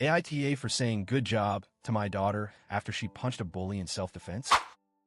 AITA for saying good job to my daughter after she punched a bully in self-defense.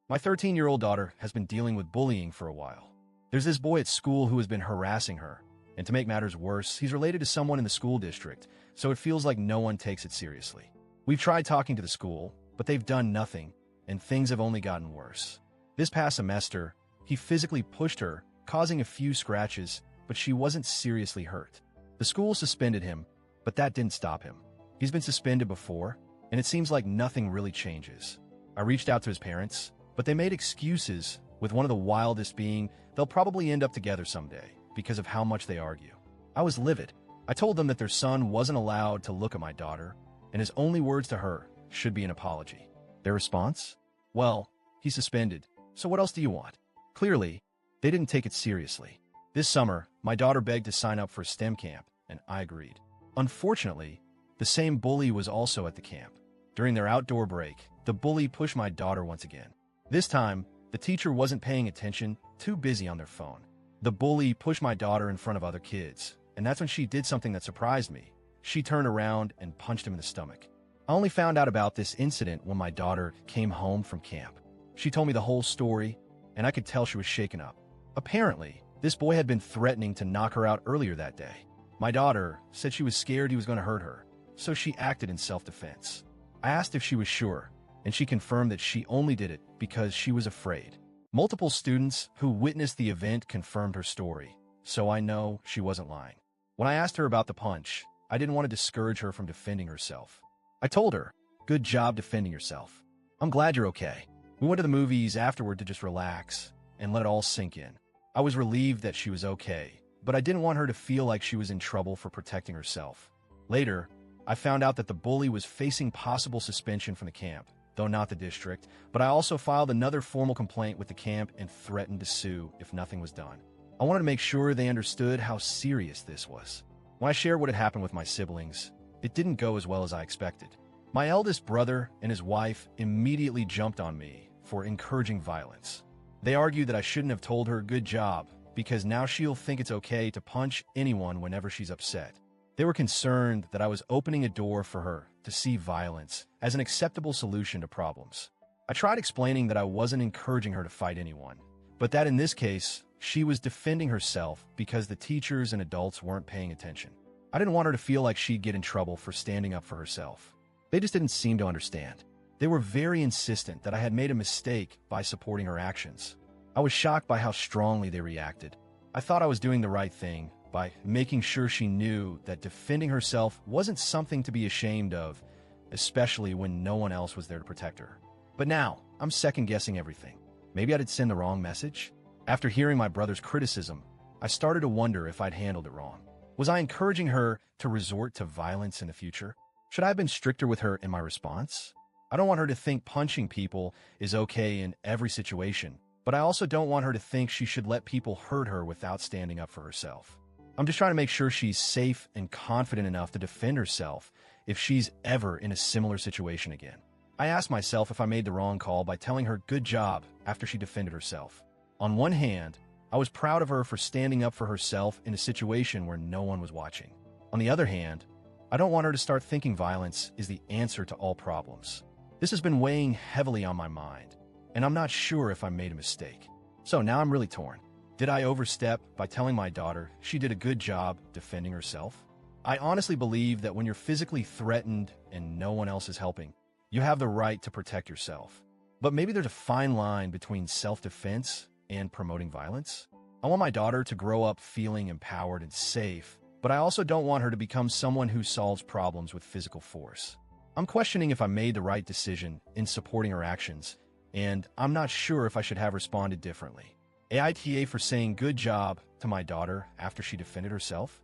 My 13-year-old daughter has been dealing with bullying for a while. There's this boy at school who has been harassing her, and to make matters worse, he's related to someone in the school district, so it feels like no one takes it seriously. We've tried talking to the school, but they've done nothing, and things have only gotten worse. This past semester, he physically pushed her, causing a few scratches, but she wasn't seriously hurt. The school suspended him, but that didn't stop him. He's been suspended before, and it seems like nothing really changes. I reached out to his parents, but they made excuses, with one of the wildest being they'll probably end up together someday because of how much they argue. I was livid. I told them that their son wasn't allowed to look at my daughter, and his only words to her should be an apology. Their response? Well, he's suspended, so what else do you want? Clearly, they didn't take it seriously. This summer, my daughter begged to sign up for a STEM camp, and I agreed. Unfortunately, the same bully was also at the camp. During their outdoor break, the bully pushed my daughter once again. This time, the teacher wasn't paying attention, too busy on their phone. The bully pushed my daughter in front of other kids, and that's when she did something that surprised me. She turned around and punched him in the stomach. I only found out about this incident when my daughter came home from camp. She told me the whole story, and I could tell she was shaken up. Apparently, this boy had been threatening to knock her out earlier that day. My daughter said she was scared he was going to hurt her, so she acted in self-defense. I asked if she was sure, and she confirmed that she only did it because she was afraid. Multiple students who witnessed the event confirmed her story, so I know she wasn't lying. When I asked her about the punch, I didn't want to discourage her from defending herself. I told her, "Good job defending yourself. I'm glad you're okay." We went to the movies afterward to just relax and let it all sink in. I was relieved that she was okay, but I didn't want her to feel like she was in trouble for protecting herself. Later, I found out that the bully was facing possible suspension from the camp, though not the district, but I also filed another formal complaint with the camp and threatened to sue if nothing was done. I wanted to make sure they understood how serious this was. When I shared what had happened with my siblings, it didn't go as well as I expected. My eldest brother and his wife immediately jumped on me for encouraging violence. They argued that I shouldn't have told her good job because now she'll think it's okay to punch anyone whenever she's upset. They were concerned that I was opening a door for her to see violence as an acceptable solution to problems. I tried explaining that I wasn't encouraging her to fight anyone, but that in this case, she was defending herself because the teachers and adults weren't paying attention. I didn't want her to feel like she'd get in trouble for standing up for herself. They just didn't seem to understand. They were very insistent that I had made a mistake by supporting her actions. I was shocked by how strongly they reacted. I thought I was doing the right thing by making sure she knew that defending herself wasn't something to be ashamed of, especially when no one else was there to protect her. But now, I'm second-guessing everything. Maybe I did send the wrong message? After hearing my brother's criticism, I started to wonder if I'd handled it wrong. Was I encouraging her to resort to violence in the future? Should I have been stricter with her in my response? I don't want her to think punching people is okay in every situation, but I also don't want her to think she should let people hurt her without standing up for herself. I'm just trying to make sure she's safe and confident enough to defend herself if she's ever in a similar situation again. I asked myself if I made the wrong call by telling her good job after she defended herself. On one hand, I was proud of her for standing up for herself in a situation where no one was watching. On the other hand, I don't want her to start thinking violence is the answer to all problems. This has been weighing heavily on my mind, and I'm not sure if I made a mistake. So now I'm really torn. Did I overstep by telling my daughter she did a good job defending herself? I honestly believe that when you're physically threatened and no one else is helping, you have the right to protect yourself. But maybe there's a fine line between self-defense and promoting violence. I want my daughter to grow up feeling empowered and safe, but I also don't want her to become someone who solves problems with physical force. I'm questioning if I made the right decision in supporting her actions, and I'm not sure if I should have responded differently. AITA for saying good job to my daughter after she defended herself?